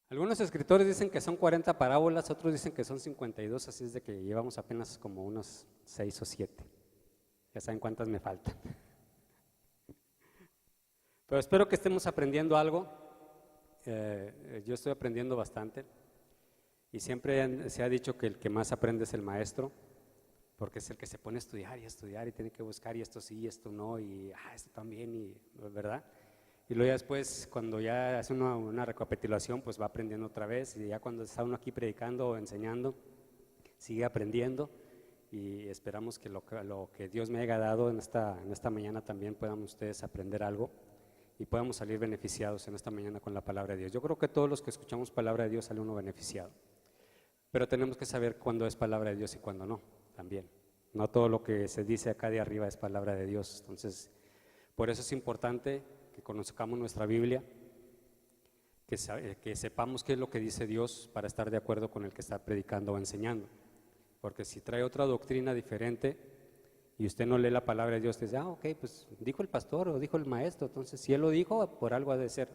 Algunos escritores dicen que son 40 parábolas, otros dicen que son 52, así es de que llevamos apenas como unos 6 o 7. Ya saben cuántas me faltan. Pero espero que estemos aprendiendo algo. Yo estoy aprendiendo bastante. Y siempre se ha dicho que el que más aprende es el maestro, porque es el que se pone a estudiar y tiene que buscar y esto sí, y esto no, y esto también, y ¿verdad? Y luego ya después, cuando ya hace una recapitulación, pues va aprendiendo otra vez, y ya cuando está uno aquí predicando o enseñando, sigue aprendiendo, y esperamos que lo que Dios me haya dado en esta mañana también puedan ustedes aprender algo y podamos salir beneficiados en esta mañana con la palabra de Dios. Yo creo que todos los que escuchamos palabra de Dios sale uno beneficiado, pero tenemos que saber cuándo es palabra de Dios y cuándo no, también. No todo lo que se dice acá de arriba es palabra de Dios, entonces por eso es importante que conozcamos nuestra Biblia, que sepamos qué es lo que dice Dios para estar de acuerdo con el que está predicando o enseñando, porque si trae otra doctrina diferente y usted no lee la palabra de Dios, usted dice, ok, pues dijo el pastor o dijo el maestro, entonces si él lo dijo, por algo ha de ser.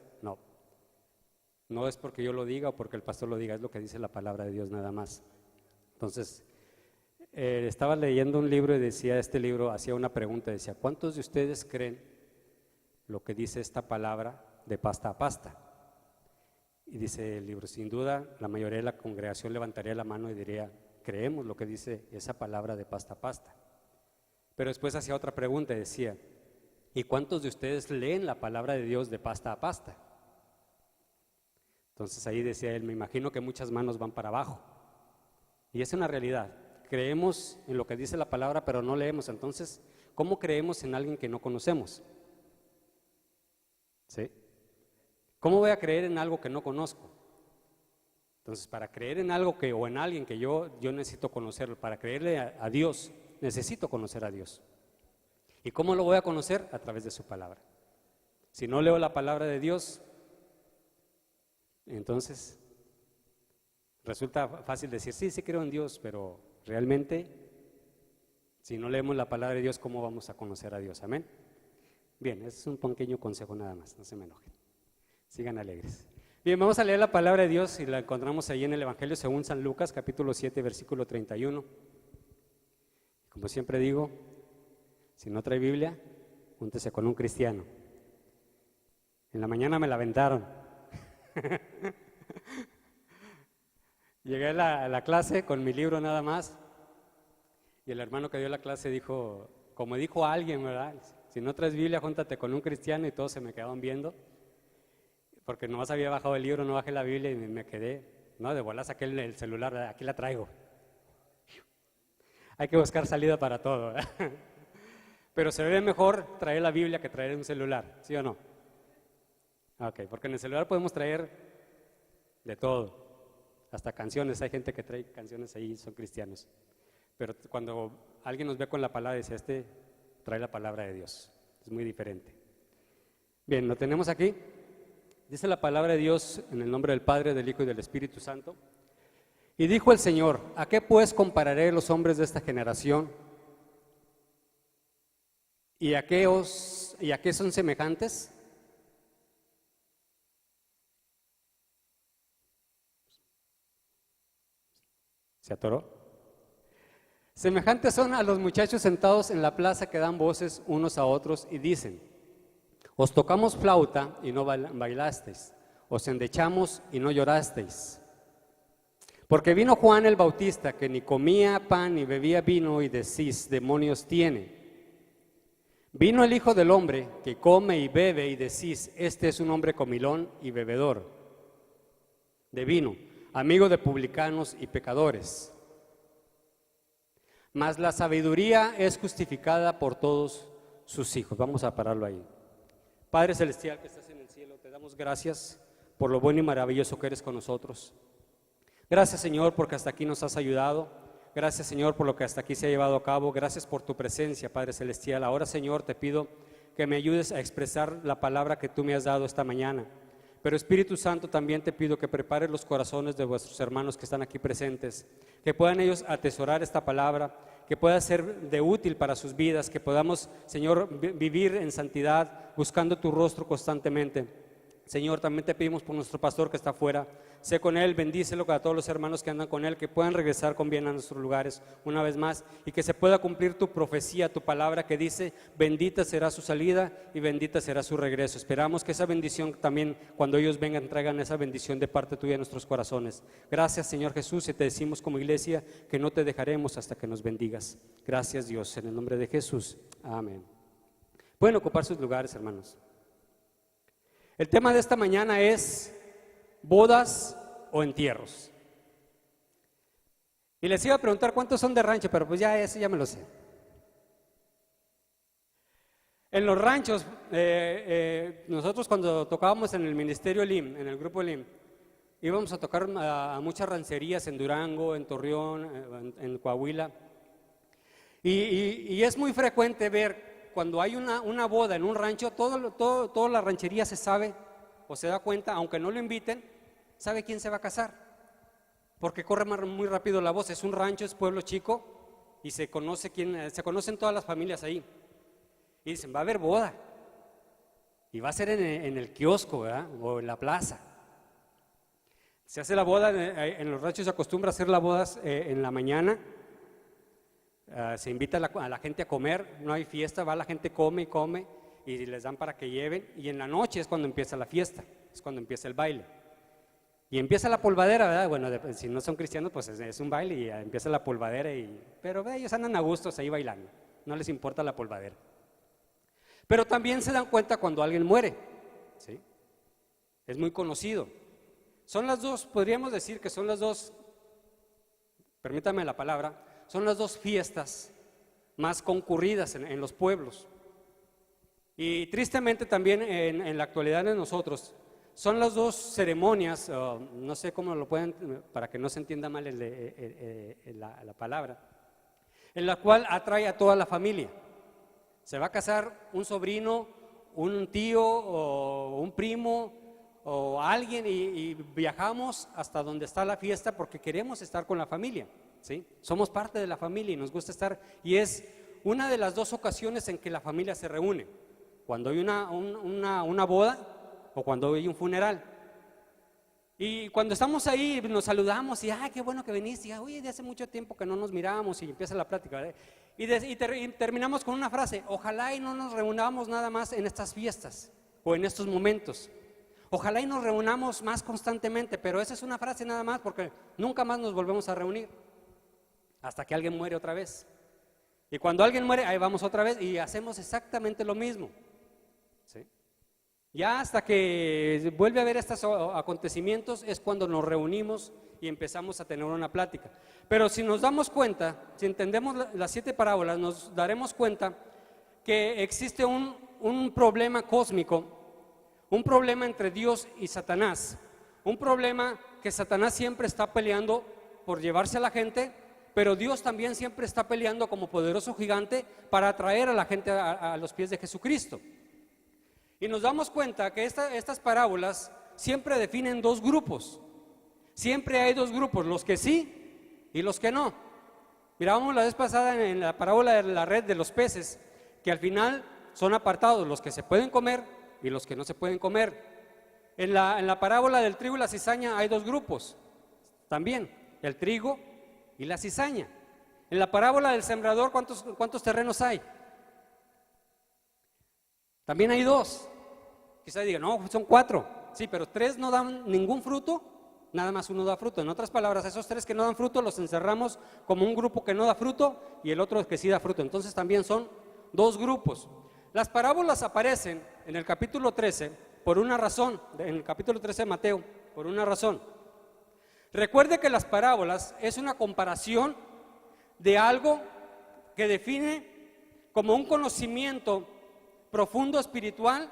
No es porque yo lo diga o porque el pastor lo diga, es lo que dice la palabra de Dios nada más. Entonces, estaba leyendo un libro y decía, este libro hacía una pregunta, decía, ¿cuántos de ustedes creen lo que dice esta palabra de pasta a pasta? Y dice el libro, sin duda, la mayoría de la congregación levantaría la mano y diría, creemos lo que dice esa palabra de pasta a pasta. Pero después hacía otra pregunta y decía, ¿y cuántos de ustedes leen la palabra de Dios de pasta a pasta? Entonces ahí decía él, me imagino que muchas manos van para abajo. Y es una realidad, creemos en lo que dice la palabra, pero no leemos. Entonces, ¿cómo creemos en alguien que no conocemos? ¿Sí? ¿Cómo voy a creer en algo que no conozco? Entonces, para creer en algo o en alguien que yo necesito conocerlo, para creerle a Dios, necesito conocer a Dios. ¿Y cómo lo voy a conocer? A través de su palabra. Si no leo la palabra de Dios, entonces resulta fácil decir, sí creo en Dios, pero realmente, si no leemos la palabra de Dios, ¿cómo vamos a conocer a Dios? Amén. Bien, ese es un pequeño consejo nada más, no se me enojen, sigan alegres. Bien, vamos a leer la palabra de Dios y la encontramos ahí en el Evangelio según San Lucas, capítulo 7, versículo 31. Como siempre digo, si no trae Biblia, júntese con un cristiano. En la mañana me la aventaron. Llegué a la clase con mi libro nada más y el hermano que dio la clase dijo, como dijo alguien, ¿verdad? Si no traes Biblia, júntate con un cristiano, y todos se me quedaban viendo porque nomás había bajado el libro, no bajé la Biblia y me quedé, de bola saqué el celular, aquí la traigo. Hay que buscar salida para todo, ¿verdad? Pero se ve mejor traer la Biblia que traer un celular, ¿sí o no? Ok, porque en el celular podemos traer de todo, hasta canciones, hay gente que trae canciones ahí, son cristianos. Pero cuando alguien nos ve con la palabra, dice, trae la palabra de Dios, es muy diferente. Bien, lo tenemos aquí, dice la palabra de Dios en el nombre del Padre, del Hijo y del Espíritu Santo. Y dijo el Señor, ¿a qué pues compararé los hombres de esta generación? ¿Y a qué son semejantes? ¿Se atoró? Semejantes son a los muchachos sentados en la plaza que dan voces unos a otros y dicen, os tocamos flauta y no bailasteis, os endechamos y no llorasteis. Porque vino Juan el Bautista, que ni comía pan ni bebía vino, y decís, demonios tiene. Vino el Hijo del Hombre, que come y bebe, y decís, este es un hombre comilón y bebedor de vino, amigo de publicanos y pecadores. Mas la sabiduría es justificada por todos sus hijos. Vamos a pararlo ahí. Padre Celestial que estás en el cielo, te damos gracias por lo bueno y maravilloso que eres con nosotros. Gracias, Señor, porque hasta aquí nos has ayudado. Gracias, Señor, por lo que hasta aquí se ha llevado a cabo. Gracias por tu presencia, Padre Celestial. Ahora, Señor, te pido que me ayudes a expresar la palabra que tú me has dado esta mañana. Pero, Espíritu Santo, también te pido que prepares los corazones de vuestros hermanos que están aquí presentes, que puedan ellos atesorar esta palabra, que pueda ser de útil para sus vidas, que podamos, Señor, vivir en santidad, buscando tu rostro constantemente. Señor, también te pedimos por nuestro pastor que está afuera. Sé con él, bendícelo a todos los hermanos que andan con él, que puedan regresar con bien a nuestros lugares una vez más y que se pueda cumplir tu profecía, tu palabra que dice, bendita será su salida y bendita será su regreso. Esperamos que esa bendición también, cuando ellos vengan, traigan esa bendición de parte tuya en nuestros corazones. Gracias, Señor Jesús, y te decimos como iglesia que no te dejaremos hasta que nos bendigas. Gracias, Dios, en el nombre de Jesús. Amén. Pueden ocupar sus lugares, hermanos. El tema de esta mañana es bodas o entierros. Y les iba a preguntar cuántos son de rancho, pero pues ya ese ya me lo sé. En los ranchos, nosotros cuando tocábamos en el ministerio LIM, en el grupo LIM, íbamos a tocar a muchas rancherías en Durango, en Torreón, en Coahuila. Y es muy frecuente ver cuando hay una boda en un rancho, toda la ranchería se sabe o se da cuenta, aunque no lo inviten, sabe quién se va a casar, porque corre muy rápido la voz. Es un rancho, es pueblo chico y se conocen todas las familias ahí. Y dicen, va a haber boda y va a ser en el kiosco, ¿verdad? O en la plaza. Se hace la boda, en los ranchos se acostumbra a hacer las bodas en la mañana. Se invita a la gente a comer, no hay fiesta, va la gente, come y come y les dan para que lleven, y en la noche es cuando empieza la fiesta, es cuando empieza el baile y empieza la polvadera, ¿verdad? Bueno, si no son cristianos pues es un baile y empieza la polvadera, pero ellos andan a gustos ahí bailando, no les importa la polvadera. Pero también se dan cuenta cuando alguien muere, ¿sí? Es muy conocido. Son las dos, podríamos decir que son las dos, permítame la palabra, son las dos fiestas más concurridas en los pueblos. Y tristemente también en la actualidad de nosotros, son las dos ceremonias, no sé cómo lo pueden, para que no se entienda mal la palabra, en la cual atrae a toda la familia. Se va a casar un sobrino, un tío o un primo o alguien y viajamos hasta donde está la fiesta porque queremos estar con la familia. ¿Sí? Somos parte de la familia y nos gusta estar, y es una de las dos ocasiones en que la familia se reúne, cuando hay una boda o cuando hay un funeral. Y cuando estamos ahí nos saludamos y ¡ay, qué bueno que viniste! Y oye, de hace mucho tiempo que no nos mirábamos, y empieza la plática, ¿verdad? Y terminamos con una frase: ojalá y no nos reunamos nada más en estas fiestas o en estos momentos. Ojalá y nos reunamos más constantemente, pero esa es una frase nada más, porque nunca más nos volvemos a reunir hasta que alguien muere otra vez. Y cuando alguien muere, ahí vamos otra vez y hacemos exactamente lo mismo, ¿sí? Ya hasta que vuelve a haber estos acontecimientos es cuando nos reunimos y empezamos a tener una plática. Pero si nos damos cuenta, si entendemos las 7 parábolas, nos daremos cuenta que existe un problema cósmico, un problema entre Dios y Satanás, un problema que Satanás siempre está peleando por llevarse a la gente, pero Dios también siempre está peleando como poderoso gigante para atraer a la gente a los pies de Jesucristo. Y nos damos cuenta que estas parábolas siempre definen dos grupos. Siempre hay dos grupos, los que sí y los que no. Mirábamos la vez pasada en la parábola de la red de los peces, que al final son apartados los que se pueden comer y los que no se pueden comer. En la parábola del trigo y la cizaña hay dos grupos también, el trigo y la cizaña. En la parábola del sembrador, ¿cuántos terrenos hay? También hay dos. Quizá digan, no, son 4. Sí, pero 3 no dan ningún fruto, nada más uno da fruto. En otras palabras, esos 3 que no dan fruto los encerramos como un grupo que no da fruto y el otro que sí da fruto. Entonces también son dos grupos. Las parábolas aparecen en el capítulo 13 por una razón, en el capítulo 13 de Mateo, por una razón. Recuerde que las parábolas es una comparación de algo que define como un conocimiento profundo espiritual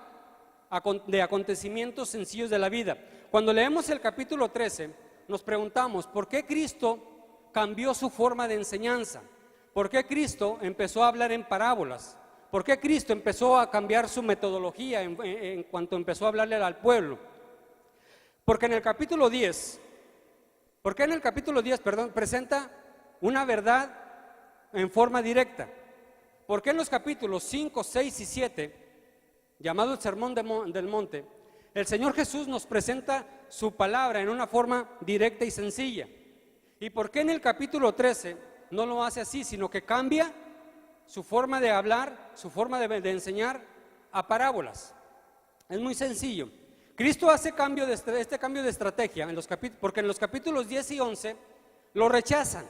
de acontecimientos sencillos de la vida. Cuando leemos el capítulo 13, nos preguntamos, ¿por qué Cristo cambió su forma de enseñanza? ¿Por qué Cristo empezó a hablar en parábolas? ¿Por qué Cristo empezó a cambiar su metodología en cuanto empezó a hablarle al pueblo? Porque en el capítulo 10, presenta una verdad en forma directa. ¿Por qué en los capítulos 5, 6 y 7, llamado el Sermón del Monte, El Señor Jesús nos presenta su palabra en una forma directa y sencilla. ¿Y por qué en el capítulo 13 no lo hace así, sino que cambia su forma de hablar, su forma de enseñar a parábolas? Es muy sencillo. Cristo hace este cambio de estrategia porque en los capítulos 10 y 11 lo rechazan.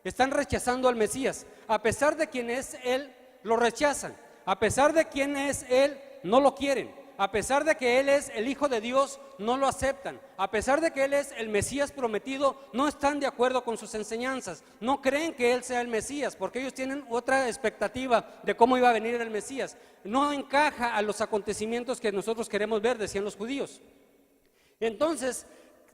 Están rechazando al Mesías. A pesar de quién es Él, lo rechazan. A pesar de quién es Él, no lo quieren. A pesar de que Él es el Hijo de Dios, no lo aceptan. A pesar de que Él es el Mesías prometido, no están de acuerdo con sus enseñanzas. No creen que Él sea el Mesías, porque ellos tienen otra expectativa de cómo iba a venir el Mesías. No encaja a los acontecimientos que nosotros queremos ver, decían los judíos. Entonces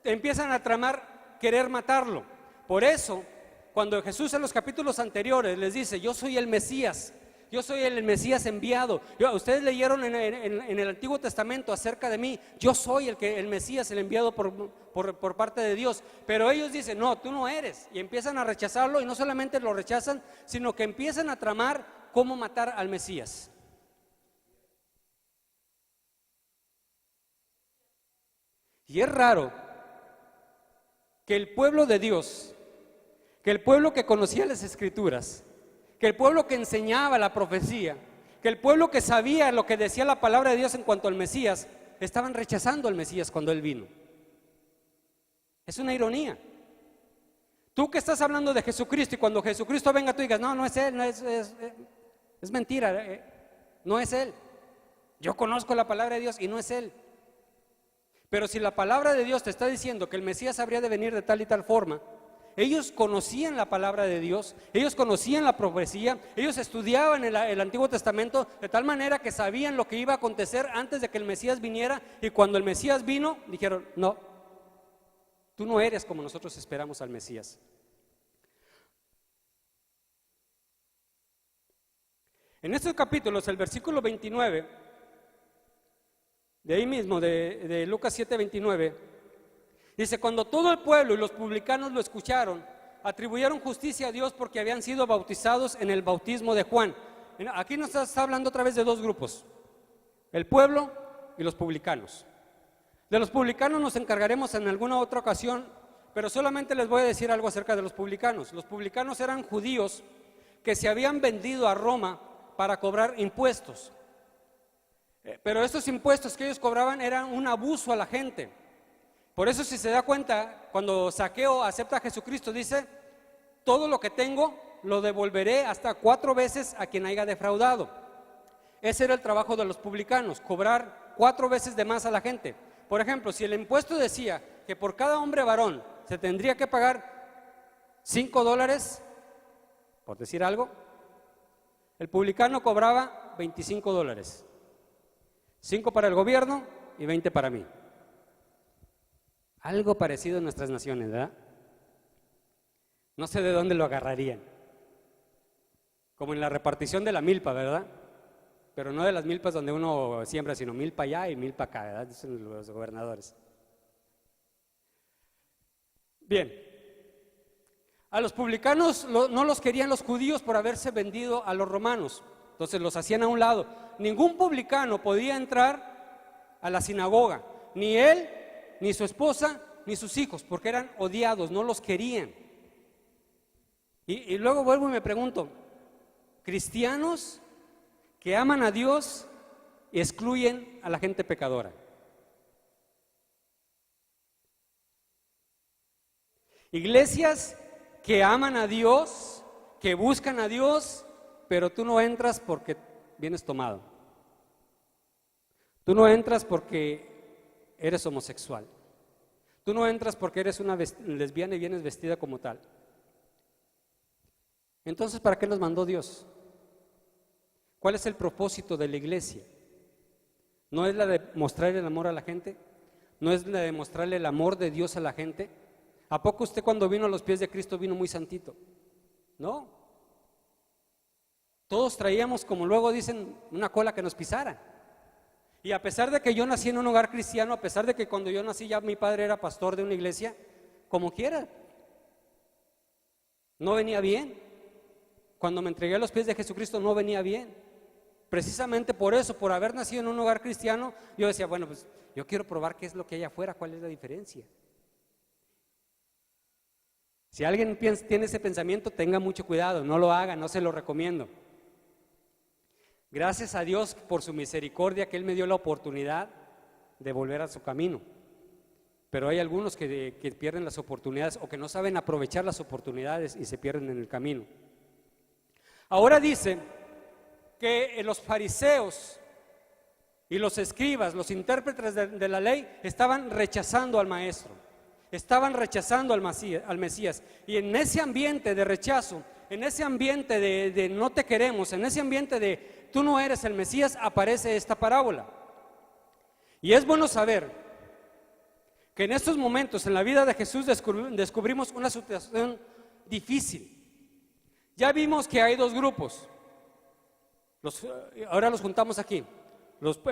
empiezan a tramar querer matarlo. Por eso, cuando Jesús en los capítulos anteriores les dice: yo soy el Mesías, yo soy el Mesías enviado. Ustedes leyeron en el Antiguo Testamento acerca de mí. Yo soy el Mesías, el enviado por parte de Dios. Pero ellos dicen: no, tú no eres. Y empiezan a rechazarlo, y no solamente lo rechazan, sino que empiezan a tramar cómo matar al Mesías. Y es raro que el pueblo de Dios, que el pueblo que conocía las Escrituras, que el pueblo que enseñaba la profecía, que el pueblo que sabía lo que decía la palabra de Dios en cuanto al Mesías, estaban rechazando al Mesías cuando Él vino. Es una ironía. Tú que estás hablando de Jesucristo, y cuando Jesucristo venga tú digas: no, no es Él, es mentira, no es Él. Yo conozco la palabra de Dios y no es Él. Pero si la palabra de Dios te está diciendo que el Mesías habría de venir de tal y tal forma, ellos conocían la palabra de Dios, ellos conocían la profecía, ellos estudiaban el Antiguo Testamento de tal manera que sabían lo que iba a acontecer antes de que el Mesías viniera. Y cuando el Mesías vino, dijeron: no, tú no eres como nosotros esperamos al Mesías. En estos capítulos, el versículo 29, de ahí mismo, de Lucas 7:29, dice: cuando todo el pueblo y los publicanos lo escucharon, atribuyeron justicia a Dios porque habían sido bautizados en el bautismo de Juan. Aquí nos está hablando otra vez de dos grupos: el pueblo y los publicanos. De los publicanos nos encargaremos en alguna otra ocasión, pero solamente les voy a decir algo acerca de los publicanos. Los publicanos eran judíos que se habían vendido a Roma para cobrar impuestos. Pero estos impuestos que ellos cobraban eran un abuso a la gente. Por eso, si se da cuenta, cuando Zaqueo acepta a Jesucristo, dice: todo lo que tengo lo devolveré hasta 4 veces a quien haya defraudado. Ese era el trabajo de los publicanos: cobrar 4 veces de más a la gente. Por ejemplo, si el impuesto decía que por cada hombre varón se tendría que pagar $5, por decir algo, el publicano cobraba $25. 5 para el gobierno y 20 para mí. Algo parecido en nuestras naciones, ¿verdad? No sé de dónde lo agarrarían. Como en la repartición de la milpa, ¿verdad? Pero no de las milpas donde uno siembra, sino milpa allá y milpa acá, ¿verdad? Dicen los gobernadores. Bien. A los publicanos no los querían los judíos por haberse vendido a los romanos. Entonces los hacían a un lado. Ningún publicano podía entrar a la sinagoga, ni él, ni su esposa, ni sus hijos, porque eran odiados, no los querían. Y luego vuelvo y me pregunto: cristianos que aman a Dios excluyen a la gente pecadora. Iglesias que aman a Dios, que buscan a Dios, pero tú no entras porque vienes tomado. Tú no entras porque eres homosexual. Tú no entras porque eres una lesbiana y vienes vestida como tal. Entonces, ¿para qué nos mandó Dios? ¿Cuál es el propósito de la iglesia? ¿No es la de mostrarle el amor a la gente? ¿No es la de mostrarle el amor de Dios a la gente? ¿A poco usted cuando vino a los pies de Cristo vino muy santito? No. Todos traíamos, como luego dicen, una cola que nos pisara. Y a pesar de que yo nací en un hogar cristiano, a pesar de que cuando yo nací ya mi padre era pastor de una iglesia, como quiera, no venía bien. Cuando me entregué a los pies de Jesucristo no venía bien. precisamente por eso, por haber nacido en un hogar cristiano, yo decía, bueno, pues yo quiero probar qué es lo que hay afuera, cuál es la diferencia. Si alguien tiene ese pensamiento, tenga mucho cuidado, no lo haga, no se lo recomiendo. Gracias a Dios por su misericordia que Él me dio la oportunidad de volver a su camino. Pero hay algunos que pierden las oportunidades o que no saben aprovechar las oportunidades y se pierden en el camino. Ahora dice que los fariseos y los escribas, los intérpretes de la ley, estaban rechazando al maestro, estaban rechazando al Mesías. Y en ese ambiente de rechazo, en ese ambiente de no te queremos, en ese ambiente de tú no eres el Mesías, aparece esta parábola. Y es bueno saber que en estos momentos en la vida de Jesús descubrimos una situación difícil. Ya vimos que hay dos grupos, ahora los juntamos aquí,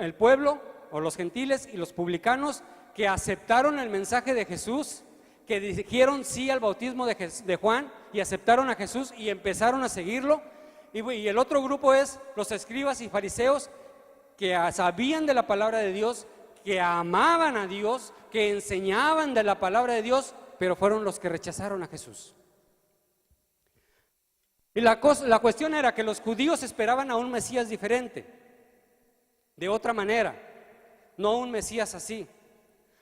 el pueblo o los gentiles y los publicanos que aceptaron el mensaje de Jesús, que dijeron sí al bautismo de Juan y aceptaron a Jesús y empezaron a seguirlo. Y el otro grupo es los escribas y fariseos que sabían de la palabra de Dios, que amaban a Dios, que enseñaban de la palabra de Dios, pero fueron los que rechazaron a Jesús. Y la cuestión era que los judíos esperaban a un Mesías diferente, de otra manera, no un Mesías así.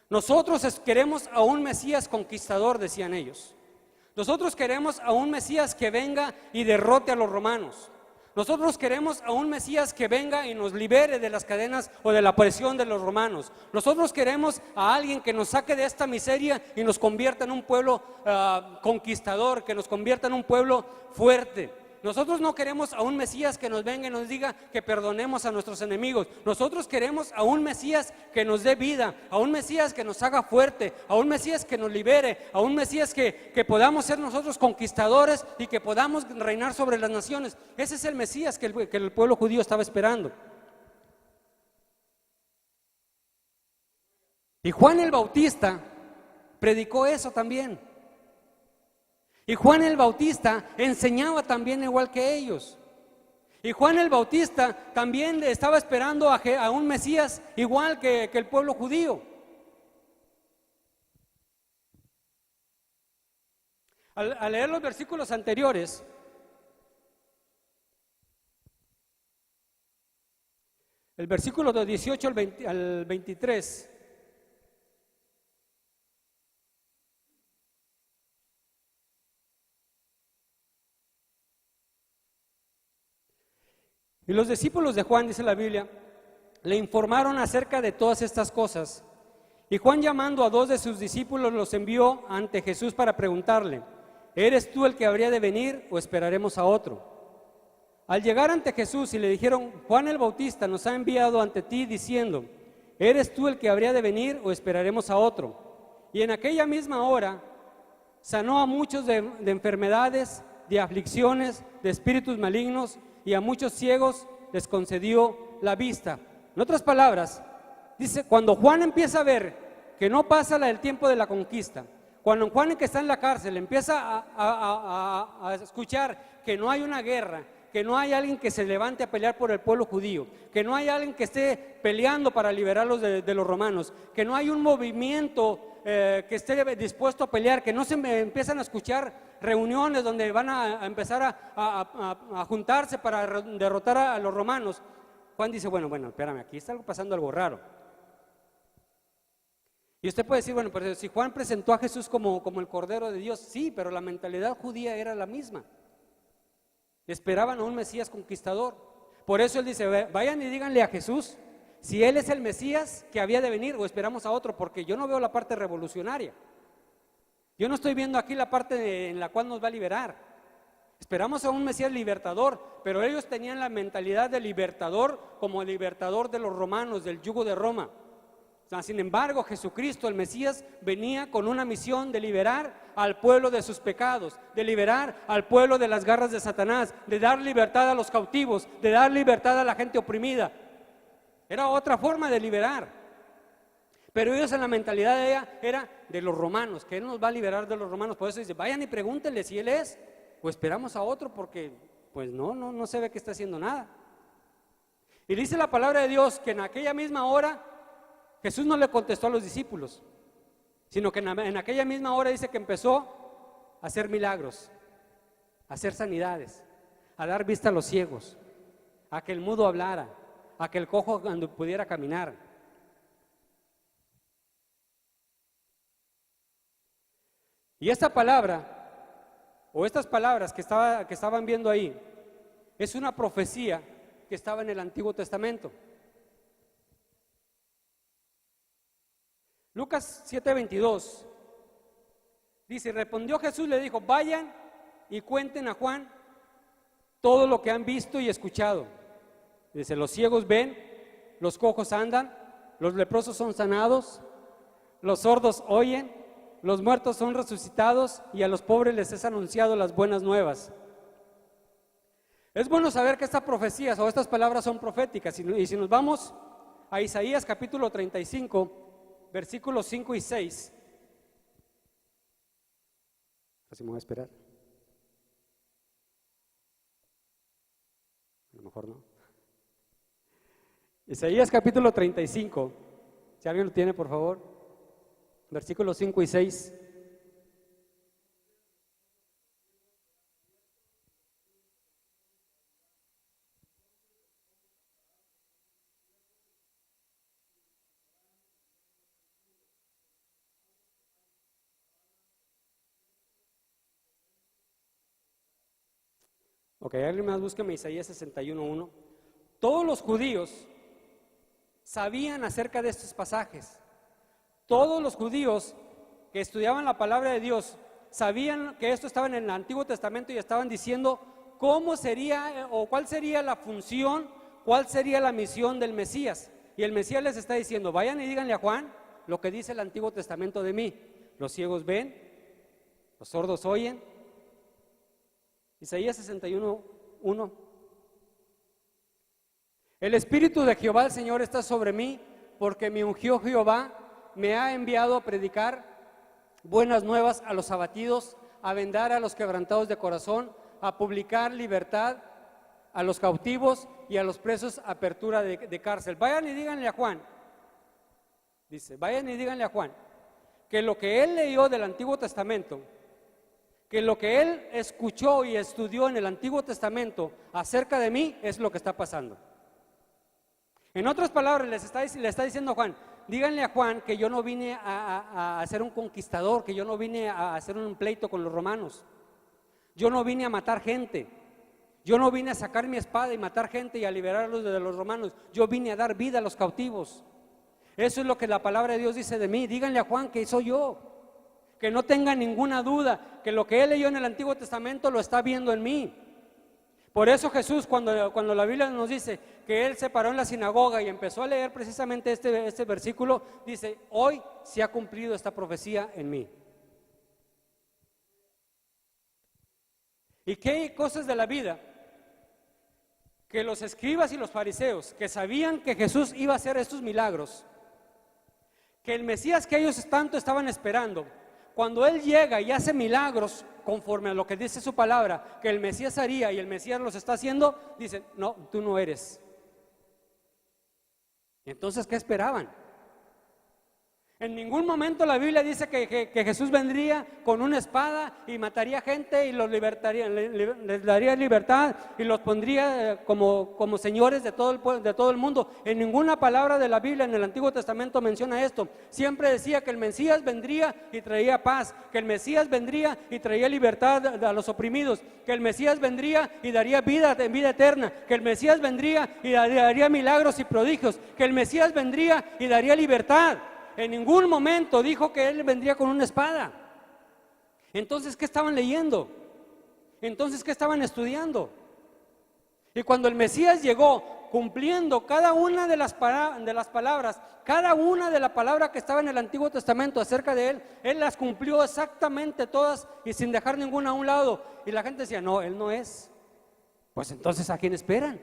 Nosotros queremos a un Mesías conquistador, decían ellos. Nosotros queremos a un Mesías que venga y derrote a los romanos. Nosotros queremos a un Mesías que venga y nos libere de las cadenas o de la presión de los romanos. Nosotros queremos a alguien que nos saque de esta miseria y nos convierta en un pueblo conquistador, que nos convierta en un pueblo fuerte. Nosotros no queremos a un Mesías que nos venga y nos diga que perdonemos a nuestros enemigos. Nosotros queremos a un Mesías que nos dé vida, a un Mesías que nos haga fuerte, a un Mesías que nos libere, a un Mesías que podamos ser nosotros conquistadores y que podamos reinar sobre las naciones. Ese es el Mesías que el pueblo judío estaba esperando. Y Juan el Bautista predicó eso también. Y Juan el Bautista enseñaba también igual que ellos. Y Juan el Bautista también estaba esperando a un Mesías igual que el pueblo judío. Al leer los versículos anteriores, el versículo de 18 al 23, y los discípulos de Juan, dice la Biblia, le informaron acerca de todas estas cosas. Y Juan, llamando a dos de sus discípulos, los envió ante Jesús para preguntarle: ¿eres tú el que habría de venir o esperaremos a otro? Al llegar ante Jesús y le dijeron: Juan el Bautista nos ha enviado ante ti diciendo: ¿eres tú el que habría de venir o esperaremos a otro? Y en aquella misma hora sanó a muchos de enfermedades, de aflicciones, de espíritus malignos, y a muchos ciegos les concedió la vista. En otras palabras, dice, cuando Juan empieza a ver que no pasa el tiempo de la conquista, cuando Juan, que está en la cárcel, empieza a escuchar que no hay una guerra, que no hay alguien que se levante a pelear por el pueblo judío, que no hay alguien que esté peleando para liberarlos de los romanos, que no hay un movimiento que esté dispuesto a pelear, que no se empiezan a escuchar reuniones donde van a empezar a juntarse para derrotar a los romanos. Juan dice, bueno, espérame, aquí está pasando algo raro. Y usted puede decir, bueno, pero si Juan presentó a Jesús como el Cordero de Dios, sí, pero la mentalidad judía era la misma. Esperaban a un Mesías conquistador. Por eso él dice, vayan y díganle a Jesús si él es el Mesías que había de venir o esperamos a otro, porque yo no veo la parte revolucionaria. Yo no estoy viendo aquí la parte en la cual nos va a liberar. Esperamos a un Mesías libertador, pero ellos tenían la mentalidad de libertador como el libertador de los romanos, del yugo de Roma. Sin embargo, Jesucristo, el Mesías, venía con una misión de liberar al pueblo de sus pecados, de liberar al pueblo de las garras de Satanás, de dar libertad a los cautivos, de dar libertad a la gente oprimida. Era otra forma de liberar. Pero ellos, en la mentalidad de ella, era de los romanos, que Él nos va a liberar de los romanos. Por eso dice, vayan y pregúntenle si Él es, o esperamos a otro, porque pues no se ve que está haciendo nada. Y dice la palabra de Dios que en aquella misma hora Jesús no le contestó a los discípulos, sino que en aquella misma hora dice que empezó a hacer milagros, a hacer sanidades, a dar vista a los ciegos, a que el mudo hablara, a que el cojo pudiera caminar. Y esta palabra, o estas palabras que estaban viendo ahí, es una profecía que estaba en el Antiguo Testamento. Lucas 7:22 dice: y respondió Jesús, le dijo: vayan y cuenten a Juan todo lo que han visto y escuchado. Dice: los ciegos ven, los cojos andan, los leprosos son sanados, los sordos oyen, los muertos son resucitados y a los pobres les es anunciado las buenas nuevas. Es bueno saber que estas profecías o estas palabras son proféticas, y si nos vamos a Isaías capítulo 35, versículos 5 y 6. Así me voy a esperar. A lo mejor no. Isaías capítulo 35, si alguien lo tiene, por favor, versículos 5 y 6. Ok, alguien más búsqueme Isaías 61:1. Todos los judíos sabían acerca de estos pasajes. Todos los judíos que estudiaban la palabra de Dios sabían que esto estaba en el Antiguo Testamento y estaban diciendo cómo sería o cuál sería la función, cuál sería la misión del Mesías. Y el Mesías les está diciendo: vayan y díganle a Juan lo que dice el Antiguo Testamento de mí. Los ciegos ven, los sordos oyen. Isaías 61:1. El Espíritu de Jehová el Señor está sobre mí, porque me ungió Jehová, me ha enviado a predicar buenas nuevas a los abatidos, a vendar a los quebrantados de corazón, a publicar libertad a los cautivos y a los presos apertura de cárcel. Vayan y díganle a Juan, dice, vayan y díganle a Juan que lo que él leyó del Antiguo Testamento, que lo que él escuchó y estudió en el Antiguo Testamento acerca de mí es lo que está pasando. En otras palabras, le está diciendo a Juan: díganle a Juan que yo no vine a ser un conquistador, que yo no vine a hacer un pleito con los romanos, yo no vine a matar gente, yo no vine a sacar mi espada y matar gente y a liberarlos de los romanos, yo vine a dar vida a los cautivos. Eso es lo que la palabra de Dios dice de mí. Díganle a Juan que soy yo, que no tenga ninguna duda, que lo que él leyó en el Antiguo Testamento lo está viendo en mí. Por eso Jesús, cuando la Biblia nos dice que él se paró en la sinagoga y empezó a leer precisamente este versículo, dice: hoy se ha cumplido esta profecía en mí. ¿Y qué cosas de la vida? Que los escribas y los fariseos, que sabían que Jesús iba a hacer estos milagros, que el Mesías que ellos tanto estaban esperando, cuando él llega y hace milagros conforme a lo que dice su palabra que el Mesías haría, y el Mesías los está haciendo, dicen: no, tú no eres. Entonces, ¿qué esperaban? En ningún momento la Biblia dice que Jesús vendría con una espada y mataría gente y los libertaría, les daría libertad y los pondría como señores de todo el mundo. En ninguna palabra de la Biblia en el Antiguo Testamento menciona esto. Siempre decía que el Mesías vendría y traía paz, que el Mesías vendría y traía libertad a los oprimidos, que el Mesías vendría y daría vida eterna, que el Mesías vendría y daría milagros y prodigios, que el Mesías vendría y daría libertad. En ningún momento dijo que él vendría con una espada. Entonces, ¿qué estaban leyendo? Entonces, ¿qué estaban estudiando? Y cuando el Mesías llegó cumpliendo cada una de las palabras, cada una de las palabras que estaba en el Antiguo Testamento acerca de él las cumplió exactamente todas y sin dejar ninguna a un lado. Y la gente decía: no, él no es. Pues entonces, ¿a quién esperan?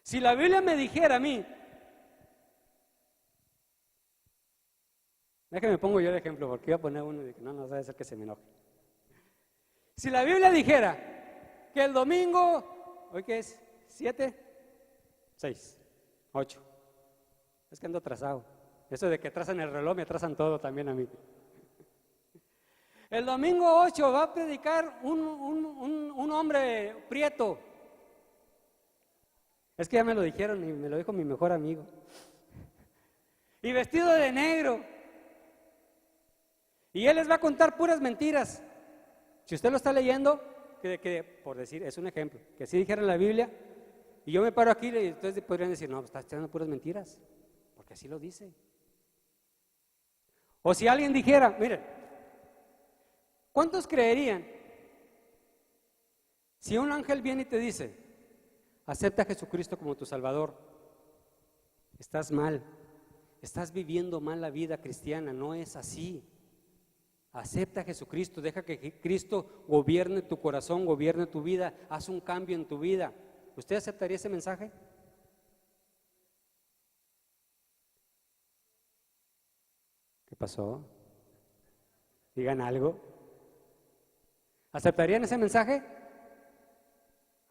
Si la Biblia me dijera a mí, déjame pongo yo el ejemplo, porque iba a poner uno y dije: no debe ser que se me enoje. Si la Biblia dijera que el domingo ¿Hoy qué es? ¿7? 6, 8. Es que ando atrasado. Eso de que atrasan el reloj me atrasan todo también a mí. El domingo 8 va a predicar un hombre prieto. Es que ya me lo dijeron y me lo dijo mi mejor amigo. Y vestido de negro. Y él les va a contar puras mentiras. Si usted lo está leyendo, que por decir, es un ejemplo, que si dijera en la Biblia, y yo me paro aquí y entonces podrían decir, no, está echando puras mentiras, porque así lo dice. O si alguien dijera, miren, ¿cuántos creerían si un ángel viene y te dice, acepta a Jesucristo como tu Salvador? Estás mal, estás viviendo mal la vida cristiana, no es así. Acepta a Jesucristo, deja que Cristo gobierne tu corazón, gobierne tu vida, haz un cambio en tu vida. ¿Usted aceptaría ese mensaje? ¿Qué pasó? Digan algo. ¿Aceptarían ese mensaje?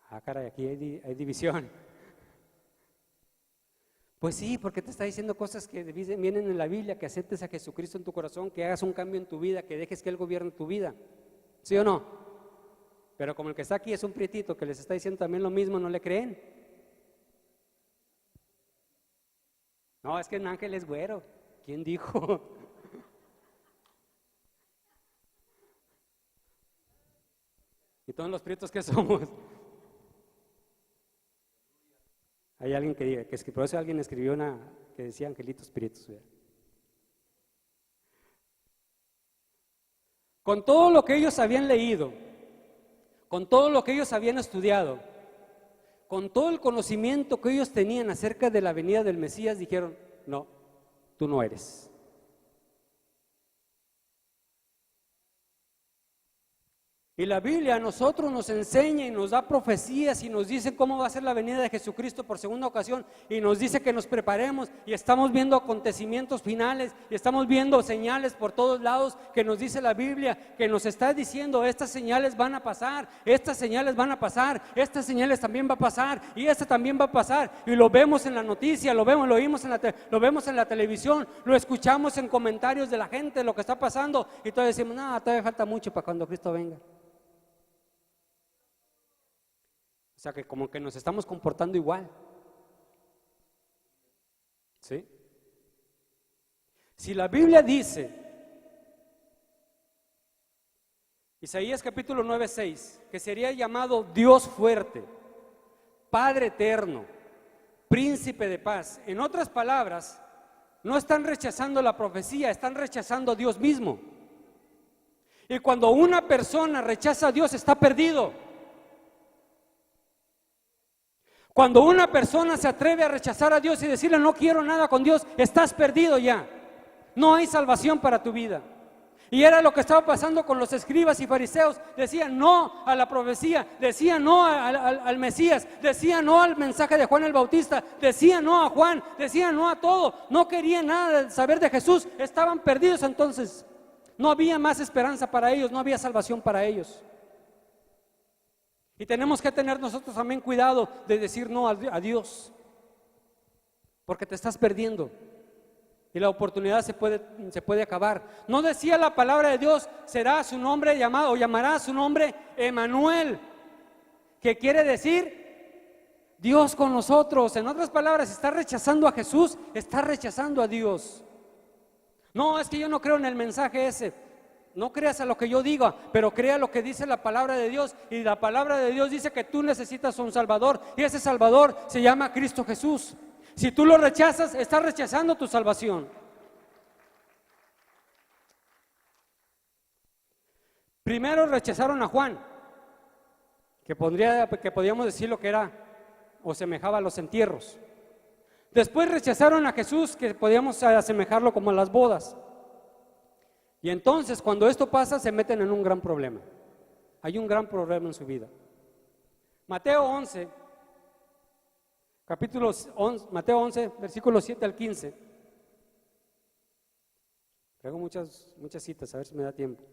Ah, caray, aquí hay división. Pues sí, porque te está diciendo cosas que vienen en la Biblia, que aceptes a Jesucristo en tu corazón, que hagas un cambio en tu vida, que dejes que Él gobierne tu vida. ¿Sí o no? Pero como el que está aquí es un prietito que les está diciendo también lo mismo, ¿no le creen? No, es que un ángel es güero. ¿Quién dijo? ¿Y todos los prietos que somos? Hay alguien que diga, que por eso alguien escribió una que decía angelitos prietos. Con todo lo que ellos habían leído, con todo lo que ellos habían estudiado, con todo el conocimiento que ellos tenían acerca de la venida del Mesías, dijeron, no, tú no eres. Y la Biblia a nosotros nos enseña y nos da profecías y nos dice cómo va a ser la venida de Jesucristo por segunda ocasión y nos dice que nos preparemos y estamos viendo acontecimientos finales y estamos viendo señales por todos lados que nos dice la Biblia, que nos está diciendo estas señales van a pasar, estas señales van a pasar, estas señales también va a pasar y esta también va a pasar y lo vemos en la noticia, lo vemos lo vemos en la televisión, lo escuchamos en comentarios de la gente, lo que está pasando y todavía decimos, no, todavía falta mucho para cuando Cristo venga. O sea que como que nos estamos comportando igual. ¿Sí? Si la Biblia dice, Isaías capítulo 9:6, que sería llamado Dios fuerte, Padre eterno, Príncipe de paz. En otras palabras, no están rechazando la profecía, están rechazando a Dios mismo. Y cuando una persona rechaza a Dios, está perdido. Cuando una persona se atreve a rechazar a Dios y decirle no quiero nada con Dios, estás perdido ya. No hay salvación para tu vida. Y era lo que estaba pasando con los escribas y fariseos. Decían no a la profecía, decían no al Mesías, decían no al mensaje de Juan el Bautista, decían no a Juan, decían no a todo. No querían nada de saber de Jesús, estaban perdidos entonces. No había más esperanza para ellos, no había salvación para ellos. Y tenemos que tener nosotros también cuidado de decir no a Dios, porque te estás perdiendo y la oportunidad se puede acabar. No decía la palabra de Dios, será su nombre llamado, o llamará su nombre Emmanuel, que quiere decir Dios con nosotros. En otras palabras, está rechazando a Jesús, está rechazando a Dios. No, es que yo no creo en el mensaje ese. No creas a lo que yo diga, pero crea lo que dice la palabra de Dios. Y la palabra de Dios dice que tú necesitas un Salvador. Y ese Salvador se llama Cristo Jesús. Si tú lo rechazas, estás rechazando tu salvación. Primero rechazaron a Juan, que podríamos decir lo que era o semejaba a los entierros. Después rechazaron a Jesús, que podíamos asemejarlo como a las bodas. Y entonces cuando esto pasa se meten en un gran problema. Hay un gran problema en su vida. Mateo 11, Mateo 11, versículos 7 al 15. Traigo muchas citas, a ver si me da tiempo.